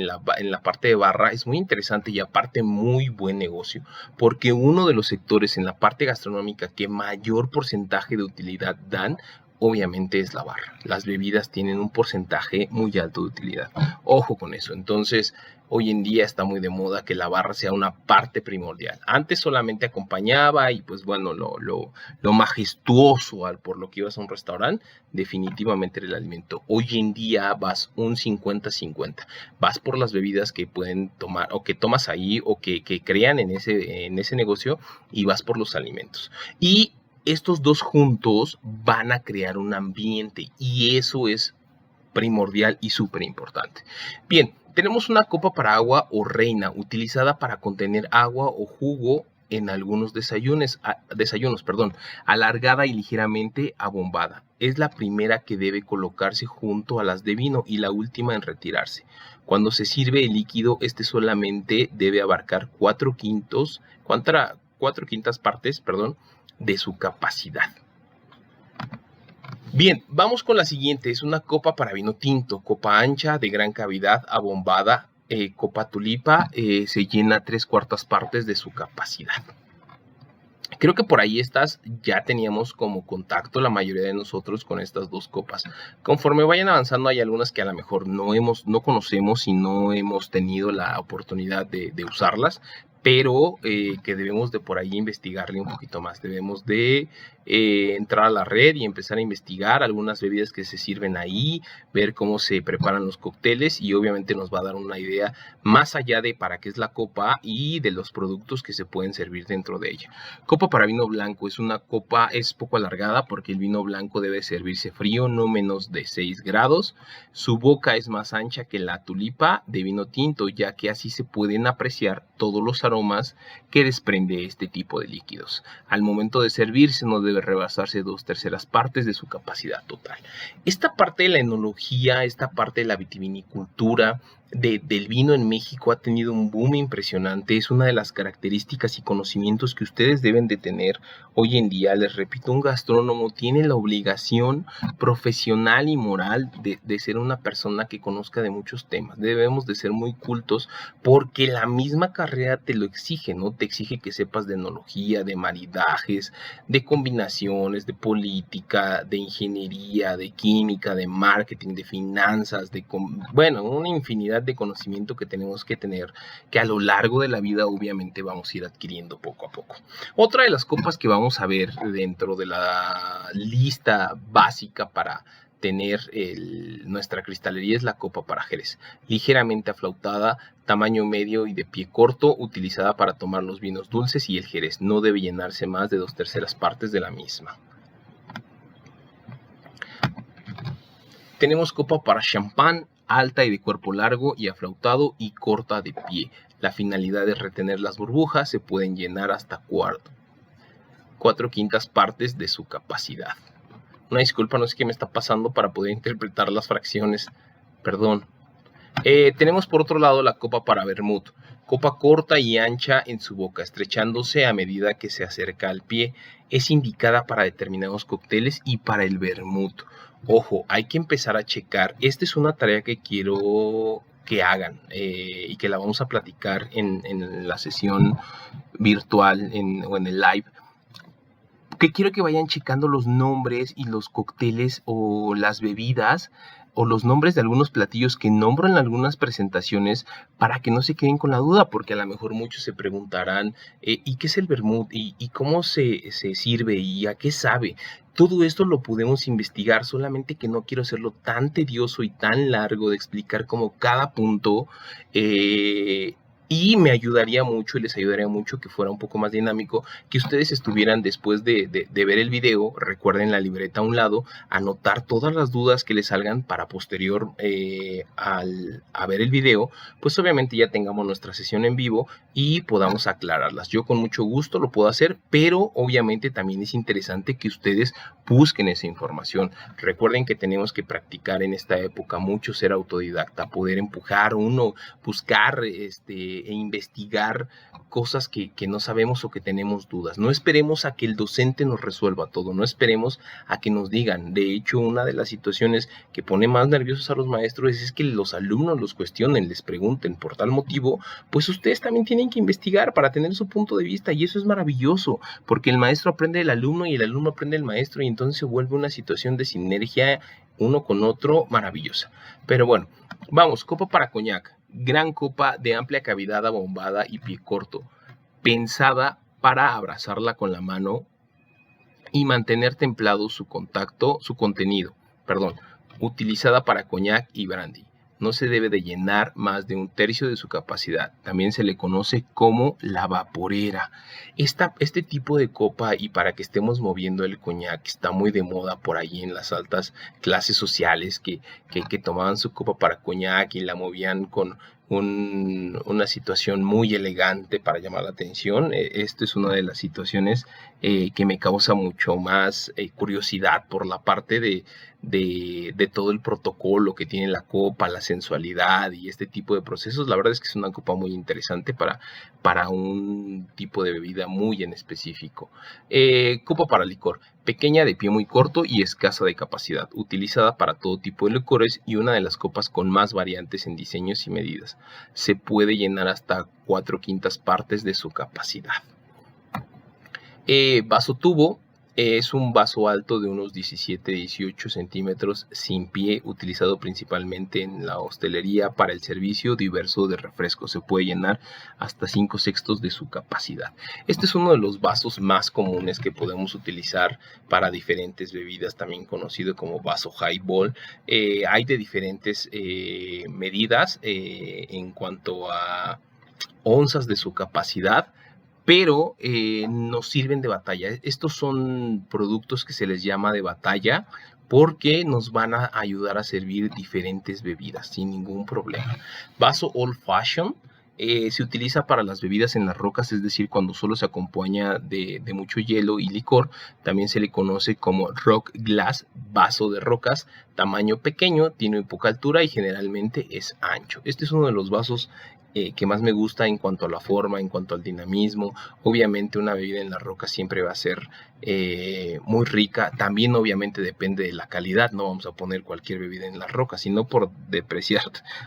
la parte de barra, es muy interesante y aparte muy buen negocio, porque uno de los sectores en la parte gastronómica que mayor porcentaje de utilidad dan, obviamente es la barra. Las bebidas tienen un porcentaje muy alto de utilidad. Ojo con eso. Entonces, hoy en día está muy de moda que la barra sea una parte primordial. Antes solamente acompañaba y pues bueno, lo majestuoso por lo que ibas a un restaurante, definitivamente era el alimento. Hoy en día vas un 50-50. Vas por las bebidas que pueden tomar o que tomas ahí o que crean en ese negocio, y vas por los alimentos. Y estos dos juntos van a crear un ambiente y eso es primordial y súper importante. Bien, tenemos una copa para agua o reina utilizada para contener agua o jugo en algunos desayunos, alargada y ligeramente abombada. Es la primera que debe colocarse junto a las de vino y la última en retirarse. Cuando se sirve el líquido, este solamente debe abarcar 4/5 partes, de su capacidad. Bien, vamos con la siguiente. Es una copa para vino tinto, copa ancha, de gran cavidad, abombada, copa tulipa, se llena 3/4 partes de su capacidad. Creo que por ahí ya teníamos como contacto la mayoría de nosotros con estas dos copas. Conforme vayan avanzando, hay algunas que a lo mejor no conocemos y no hemos tenido la oportunidad de usarlas, pero que debemos de por ahí investigarle un poquito más. Debemos de entrar a la red y empezar a investigar algunas bebidas que se sirven ahí, ver cómo se preparan los cócteles, y obviamente nos va a dar una idea más allá de para qué es la copa y de los productos que se pueden servir dentro de ella. Copa para vino blanco. Es una copa, es poco alargada porque el vino blanco debe servirse frío, no menos de 6 grados. Su boca es más ancha que la tulipa de vino tinto, ya que así se pueden apreciar todos los aromas que desprende este tipo de líquidos. Al momento de servirse no debe rebasarse 2/3 partes de su capacidad total. Esta parte de la enología, esta parte de la vitivinicultura, del vino en México ha tenido un boom impresionante. Es una de las características y conocimientos que ustedes deben de tener hoy en día. Les repito, un gastrónomo tiene la obligación profesional y moral de ser una persona que conozca de muchos temas. Debemos de ser muy cultos porque la misma carrera te lo exige, ¿no? Te exige que sepas de enología, de maridajes, de combinaciones, de política, de ingeniería, de química, de marketing, de finanzas, bueno, una infinidad de conocimiento que tenemos que tener, que a lo largo de la vida obviamente vamos a ir adquiriendo poco a poco. Otra de las copas que vamos a ver dentro de la lista básica para tener nuestra cristalería es la copa para Jerez, ligeramente aflautada, tamaño medio y de pie corto, utilizada para tomar los vinos dulces y el Jerez. No debe llenarse más de 2/3 partes de la misma. Tenemos copa para champán, alta y de cuerpo largo y aflautado y corta de pie. La finalidad es retener las burbujas, se pueden llenar hasta 4/5 partes de su capacidad. Una disculpa, no sé qué me está pasando para poder interpretar las fracciones, perdón. Tenemos por otro lado la copa para vermut, copa corta y ancha en su boca, estrechándose a medida que se acerca al pie. Es indicada para determinados cócteles y para el vermut. Ojo, hay que empezar a checar. Esta es una tarea que quiero que hagan y que la vamos a platicar en la sesión virtual o en el live. Que quiero que vayan checando los nombres y los cócteles o las bebidas o los nombres de algunos platillos que nombro en algunas presentaciones para que no se queden con la duda, porque a lo mejor muchos se preguntarán ¿y qué es el vermut? ¿Y cómo se sirve? ¿Y a qué sabe? Todo esto lo podemos investigar, solamente que no quiero hacerlo tan tedioso y tan largo de explicar como cada punto. Y me ayudaría mucho y les ayudaría mucho que fuera un poco más dinámico, que ustedes estuvieran después de ver el video, recuerden la libreta a un lado, anotar todas las dudas que les salgan para posterior a ver el video, pues obviamente ya tengamos nuestra sesión en vivo y podamos aclararlas. Yo con mucho gusto lo puedo hacer, pero obviamente también es interesante que ustedes busquen esa información. Recuerden que tenemos que practicar en esta época mucho ser autodidacta, poder empujar uno, buscar e investigar cosas que no sabemos o que tenemos dudas. No esperemos a que el docente nos resuelva todo, no esperemos a que nos digan. De hecho, una de las situaciones que pone más nerviosos a los maestros es que los alumnos los cuestionen, les pregunten. Por tal motivo, pues ustedes también tienen que investigar para tener su punto de vista, y eso es maravilloso, porque el maestro aprende del alumno y el alumno aprende del maestro, y entonces se vuelve una situación de sinergia uno con otro maravillosa. Pero bueno, vamos, copa para coñac. Gran copa de amplia cavidad abombada y pie corto, pensada para abrazarla con la mano y mantener templado su contenido, utilizada para coñac y brandy. No se debe de llenar más de 1/3 de su capacidad. También se le conoce como la vaporera. Este tipo de copa, y para que estemos moviendo el coñac, está muy de moda por ahí en las altas clases sociales que tomaban su copa para coñac y la movían con una situación muy elegante para llamar la atención. Esto es una de las situaciones que me causa mucho más curiosidad por la parte de todo el protocolo que tiene la copa, la sensualidad y este tipo de procesos. La verdad es que es una copa muy interesante para un tipo de bebida muy en específico. Copa para licor, pequeña, de pie muy corto y escasa de capacidad, utilizada para todo tipo de licores y una de las copas con más variantes en diseños y medidas. Se puede llenar hasta 4/5 partes de su capacidad. Vaso tubo. Es un vaso alto de unos 17-18 centímetros sin pie, utilizado principalmente en la hostelería para el servicio diverso de refrescos. Se puede llenar hasta 5/6 de su capacidad. Este es uno de los vasos más comunes que podemos utilizar para diferentes bebidas, también conocido como vaso highball. Hay de diferentes medidas en cuanto a onzas de su capacidad, pero nos sirven de batalla. Estos son productos que se les llama de batalla porque nos van a ayudar a servir diferentes bebidas sin ningún problema. Vaso old fashion. Se utiliza para las bebidas en las rocas, es decir, cuando solo se acompaña de mucho hielo y licor. También se le conoce como rock glass vaso de rocas, tamaño pequeño, tiene poca altura y generalmente es ancho. Este es uno de los vasos que más me gusta en cuanto a la forma, en cuanto al dinamismo. Obviamente una bebida en las rocas siempre va a ser muy rica. También obviamente depende de la calidad. No vamos a poner cualquier bebida en las rocas, sino por depreciar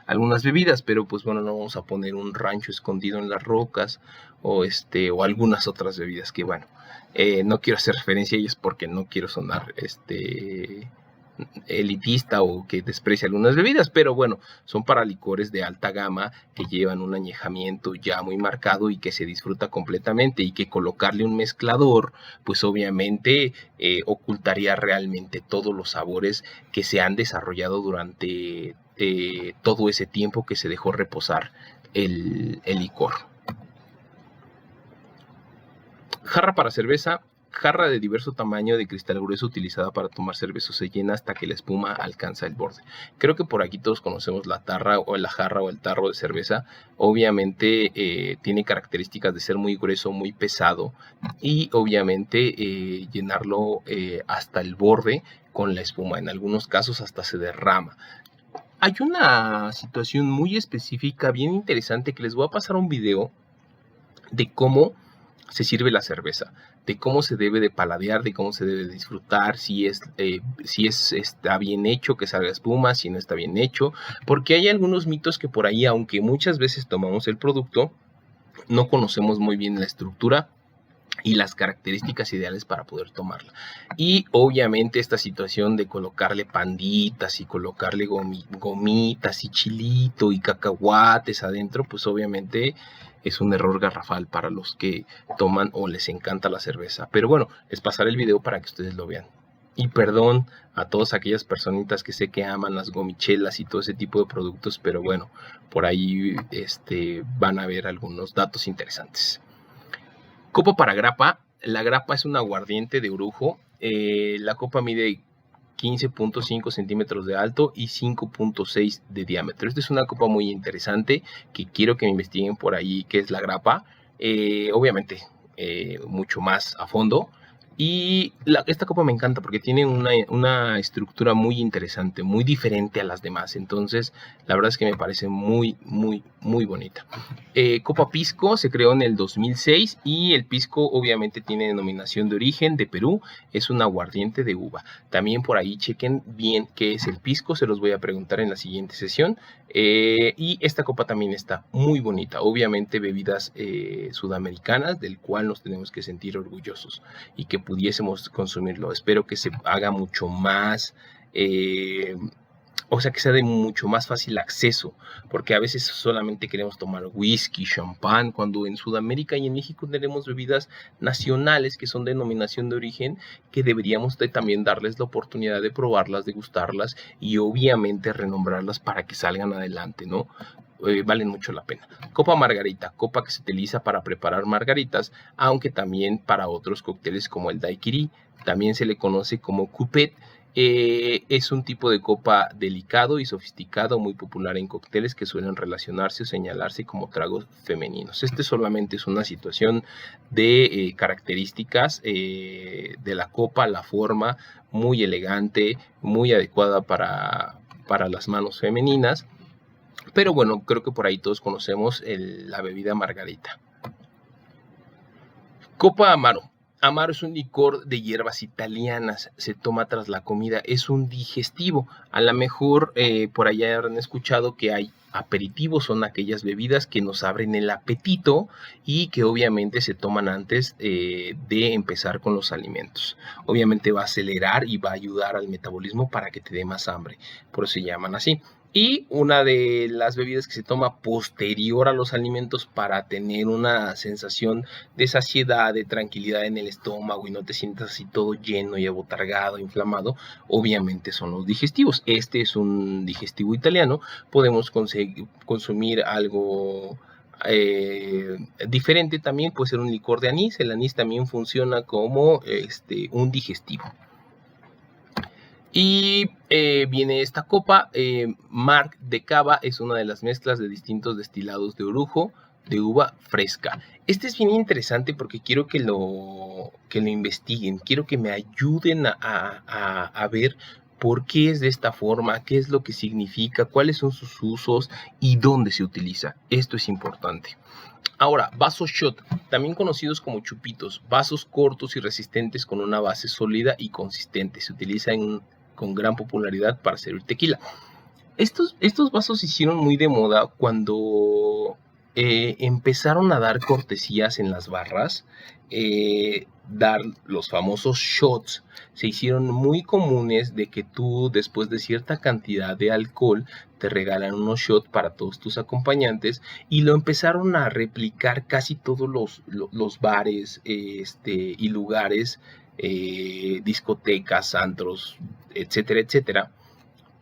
algunas bebidas. Pero pues bueno, no vamos a poner un rancho escondido en las rocas o algunas otras bebidas que bueno, no quiero hacer referencia a ellas porque no quiero sonar elitista o que desprecia algunas bebidas, pero bueno, son para licores de alta gama que llevan un añejamiento ya muy marcado y que se disfruta completamente, y que colocarle un mezclador pues obviamente ocultaría realmente todos los sabores que se han desarrollado durante todo ese tiempo que se dejó reposar el licor. Jarra para cerveza. Jarra de diverso tamaño de cristal grueso utilizada para tomar cerveza. Se llena hasta que la espuma alcanza el borde. Creo que por aquí todos conocemos la jarra o el tarro de cerveza. Obviamente tiene características de ser muy grueso, muy pesado, y obviamente llenarlo hasta el borde con la espuma. En algunos casos hasta se derrama. Hay una situación muy específica, bien interesante, que les voy a pasar un video de cómo se sirve la cerveza, de cómo se debe de paladear, de cómo se debe de disfrutar, si está bien hecho que salga espuma, si no está bien hecho, porque hay algunos mitos que por ahí, aunque muchas veces tomamos el producto, no conocemos muy bien la estructura y las características ideales para poder tomarla. Y obviamente esta situación de colocarle panditas y colocarle gomitas y chilito y cacahuates adentro, pues obviamente es un error garrafal para los que toman o les encanta la cerveza. Pero bueno, les pasaré el video para que ustedes lo vean. Y perdón a todas aquellas personitas que sé que aman las gomichelas y todo ese tipo de productos, pero bueno, por ahí van a ver algunos datos interesantes. Copa para grapa. La grapa es un aguardiente de orujo. La copa mide 15.5 centímetros de alto y 5.6 de diámetro. Esta es una copa muy interesante que quiero que me investiguen por ahí qué es la grapa. Obviamente mucho más a fondo. Y esta copa me encanta porque tiene una estructura muy interesante, muy diferente a las demás. Entonces, la verdad es que me parece muy, muy, muy bonita. Copa Pisco se creó en el 2006 y el pisco obviamente tiene denominación de origen de Perú. Es un aguardiente de uva. También por ahí chequen bien qué es el pisco. Se los voy a preguntar en la siguiente sesión. Y esta copa también está muy bonita. Obviamente bebidas sudamericanas del cual nos tenemos que sentir orgullosos y que pudiésemos consumirlo. Espero que se haga mucho más, o sea, que sea de mucho más fácil acceso, porque a veces solamente queremos tomar whisky, champán, cuando en Sudamérica y en México tenemos bebidas nacionales que son de denominación de origen, que deberíamos también darles la oportunidad de probarlas, de gustarlas y obviamente renombrarlas para que salgan adelante, ¿no? Valen mucho la pena. Copa margarita, copa que se utiliza para preparar margaritas, aunque también para otros cócteles como el daiquiri. También se le conoce como cupet. Es un tipo de copa delicado y sofisticado, muy popular en cócteles que suelen relacionarse o señalarse como tragos femeninos. Este solamente es una situación de características de la copa, la forma muy elegante, muy adecuada para las manos femeninas. Pero bueno, creo que por ahí todos conocemos la bebida margarita. Copa Amaro. Amaro es un licor de hierbas italianas, se toma tras la comida, es un digestivo. A lo mejor por allá habrán escuchado que hay aperitivos, son aquellas bebidas que nos abren el apetito y que obviamente se toman antes de empezar con los alimentos. Obviamente va a acelerar y va a ayudar al metabolismo para que te dé más hambre, por eso se llaman así. Y una de las bebidas que se toma posterior a los alimentos para tener una sensación de saciedad, de tranquilidad en el estómago y no te sientas así todo lleno y abotargado, inflamado, obviamente son los digestivos. Este es un digestivo italiano. Podemos consumir algo diferente también, puede ser un licor de anís. El anís también funciona como un digestivo. Y viene esta copa, Marc de Cava, es una de las mezclas de distintos destilados de orujo, de uva fresca. Este es bien interesante porque quiero que lo investiguen, quiero que me ayuden a ver por qué es de esta forma, qué es lo que significa, cuáles son sus usos y dónde se utiliza. Esto es importante. Ahora, vasos shot, también conocidos como chupitos, vasos cortos y resistentes con una base sólida y consistente. Se utilizan con gran popularidad para servir tequila. Estos vasos se hicieron muy de moda cuando empezaron a dar cortesías en las barras, dar los famosos shots. Se hicieron muy comunes de que tú, después de cierta cantidad de alcohol, te regalan unos shots para todos tus acompañantes, y lo empezaron a replicar casi todos los bares y lugares, discotecas, antros, etcétera, etcétera,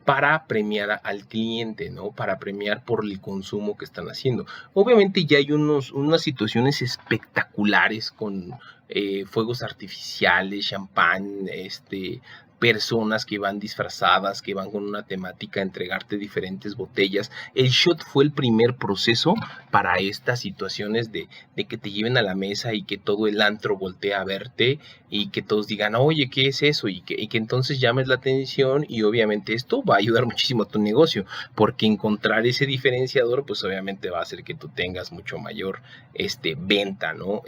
para premiar al cliente, ¿no? Para premiar por el consumo que están haciendo. Obviamente ya hay unas situaciones espectaculares con fuegos artificiales, champán, personas que van disfrazadas, que van con una temática a entregarte diferentes botellas. El shot fue el primer proceso para estas situaciones de que te lleven a la mesa y que todo el antro voltee a verte y que todos digan, oye, ¿qué es eso? Y que entonces llames la atención, y obviamente esto va a ayudar muchísimo a tu negocio, porque encontrar ese diferenciador, pues obviamente va a hacer que tú tengas mucho mayor venta, ¿no?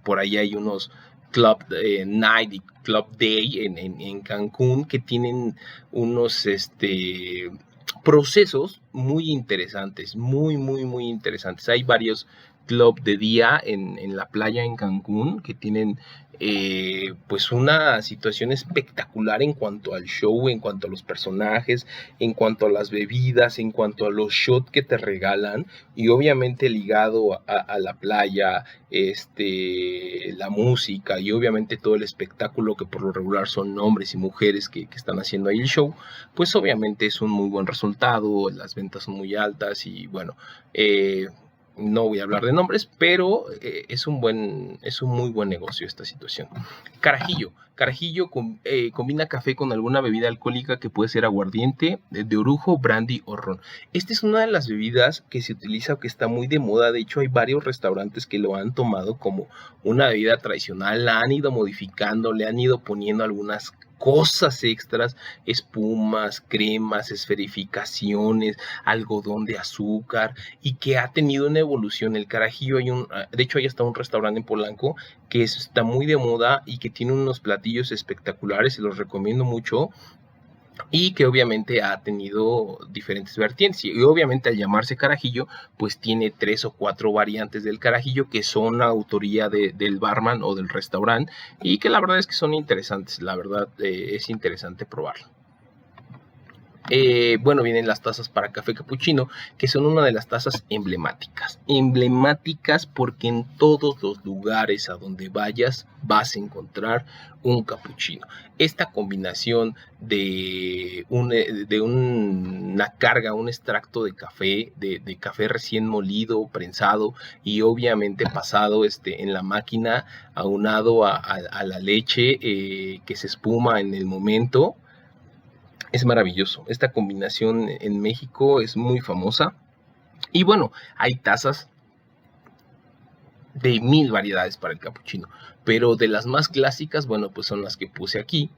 Por ahí hay unos Club Night y Club Day en Cancún que tienen unos procesos muy interesantes, muy interesantes. Hay varios club de día en la playa en Cancún que tienen pues una situación espectacular en cuanto al show, en cuanto a los personajes, en cuanto a las bebidas, en cuanto a los shots que te regalan, y obviamente ligado a la playa, la música y obviamente todo el espectáculo, que por lo regular son hombres y mujeres que están haciendo ahí el show, pues obviamente es un muy buen resultado, las ventas son muy altas y bueno, no voy a hablar de nombres, pero es un muy buen negocio esta situación. Carajillo. Carajillo combina café con alguna bebida alcohólica que puede ser aguardiente, de orujo, brandy o ron. Esta es una de las bebidas que se utiliza o que está muy de moda. De hecho, hay varios restaurantes que lo han tomado como una bebida tradicional, la han ido modificando, le han ido poniendo algunas cosas extras, espumas, cremas, esferificaciones, algodón de azúcar, y que ha tenido una evolución. El carajillo, de hecho hay hasta un restaurante en Polanco que está muy de moda y que tiene unos platillos espectaculares, se los recomiendo mucho, y que obviamente ha tenido diferentes vertientes, y obviamente al llamarse carajillo pues tiene 3 o 4 variantes del carajillo que son autoría del barman o del restaurante, y que la verdad es que son interesantes. La verdad es interesante probarlo. Bueno, vienen las tazas para café capuchino, que son una de las tazas emblemáticas porque en todos los lugares a donde vayas vas a encontrar un capuchino. Esta combinación de una carga, un extracto de café, de café recién molido, prensado y obviamente pasado en la máquina, aunado a la leche que se espuma en el momento, es maravilloso. Esta combinación en México es muy famosa. Y bueno, hay tazas de 1000 variedades para el capuchino, pero de las más clásicas, bueno, pues son las que puse aquí.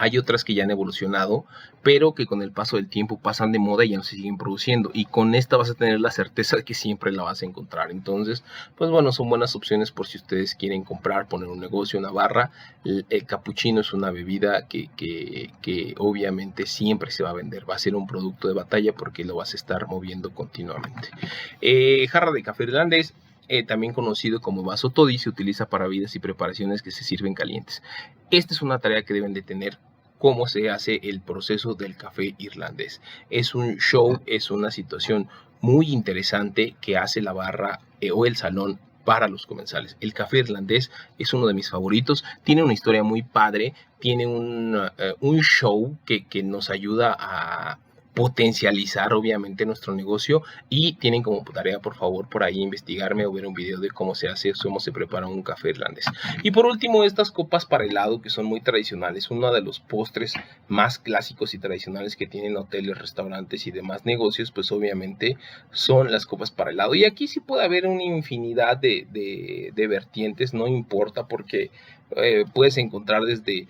Hay otras que ya han evolucionado, pero que con el paso del tiempo pasan de moda y ya no se siguen produciendo. Y con esta vas a tener la certeza de que siempre la vas a encontrar. Entonces, pues bueno, son buenas opciones por si ustedes quieren comprar, poner un negocio, una barra. El capuchino es una bebida que obviamente siempre se va a vender. Va a ser un producto de batalla porque lo vas a estar moviendo continuamente. Jarra de café irlandés. También conocido como vaso toddy, se utiliza para bebidas y preparaciones que se sirven calientes. Esta es una tarea que deben de tener: cómo se hace el proceso del café irlandés. Es un show, es una situación muy interesante que hace la barra o el salón para los comensales. El café irlandés es uno de mis favoritos, tiene una historia muy padre, tiene un show que nos ayuda a potencializar obviamente nuestro negocio, y tienen como tarea, por favor, por ahí investigarme o ver un video de cómo se hace, cómo se prepara un café irlandés. Y por último, estas copas para helado, que son muy tradicionales, uno de los postres más clásicos y tradicionales que tienen hoteles, restaurantes y demás negocios, pues obviamente son las copas para helado. Y aquí sí puede haber una infinidad de vertientes, no importa, porque puedes encontrar desde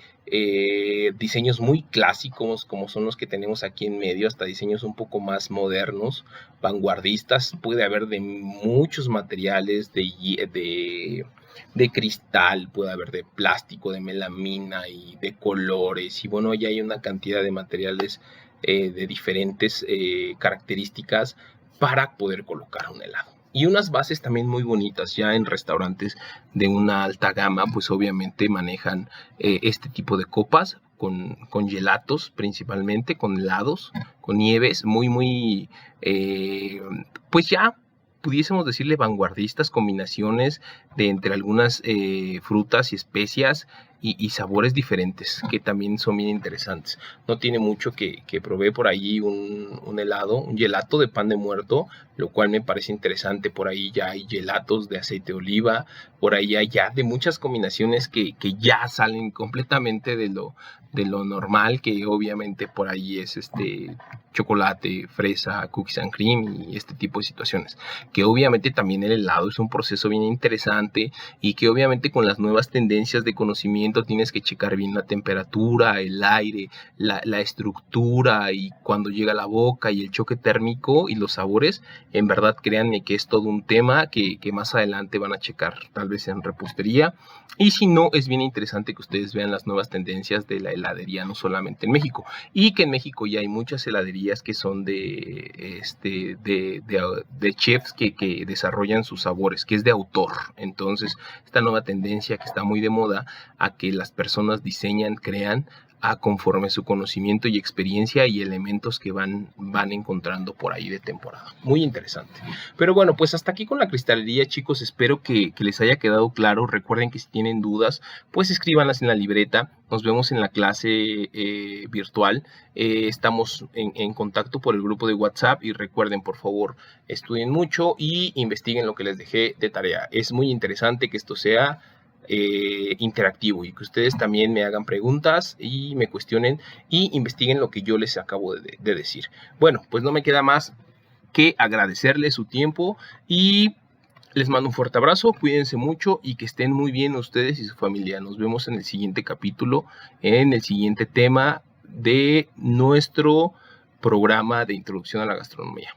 diseños muy clásicos, como son los que tenemos aquí en medio, hasta diseños un poco más modernos, vanguardistas. Puede haber de muchos materiales, de cristal, puede haber de plástico, de melamina y de colores, y bueno, ya hay una cantidad de materiales de diferentes características para poder colocar un helado. Y unas bases también muy bonitas. Ya en restaurantes de una alta gama, pues obviamente manejan este tipo de copas con gelatos principalmente, con helados, con nieves muy, pues ya pudiésemos decirle vanguardistas, combinaciones de entre algunas frutas y especias y sabores diferentes, que también son bien interesantes. No tiene mucho que probé por ahí un helado, un gelato de pan de muerto, lo cual me parece interesante. Por ahí ya hay gelatos de aceite de oliva, por ahí hay ya de muchas combinaciones que ya salen completamente de lo normal, que obviamente por ahí es chocolate, fresa, cookies and cream y este tipo de situaciones. Que obviamente también el helado es un proceso bien interesante, y que obviamente con las nuevas tendencias de conocimiento tienes que checar bien la temperatura, el aire, la estructura, y cuando llega a la boca y el choque térmico y los sabores. En verdad, créanme que es todo un tema que más adelante van a checar tal vez en repostería. Y si no, es bien interesante que ustedes vean las nuevas tendencias de la heladería, no solamente en México, y que en México ya hay muchas heladerías que son de chefs que desarrollan sus sabores, que es de autor. Entonces, esta nueva tendencia que está muy de moda, a que las personas diseñan, crean conforme su conocimiento y experiencia y elementos que van encontrando por ahí de temporada. Muy interesante. Pero bueno, pues hasta aquí con la cristalería, chicos. Espero que les haya quedado claro. Recuerden que si tienen dudas, pues escríbanlas en la libreta. Nos vemos en la clase virtual. Estamos en contacto por el grupo de WhatsApp, y recuerden, por favor, estudien mucho y investiguen lo que les dejé de tarea. Es muy interesante que esto sea interactivo, y que ustedes también me hagan preguntas y me cuestionen y investiguen lo que yo les acabo de decir. Bueno, pues no me queda más que agradecerles su tiempo, y les mando un fuerte abrazo. Cuídense mucho y que estén muy bien ustedes y su familia. Nos vemos en el siguiente capítulo, en el siguiente tema de nuestro programa de introducción a la gastronomía.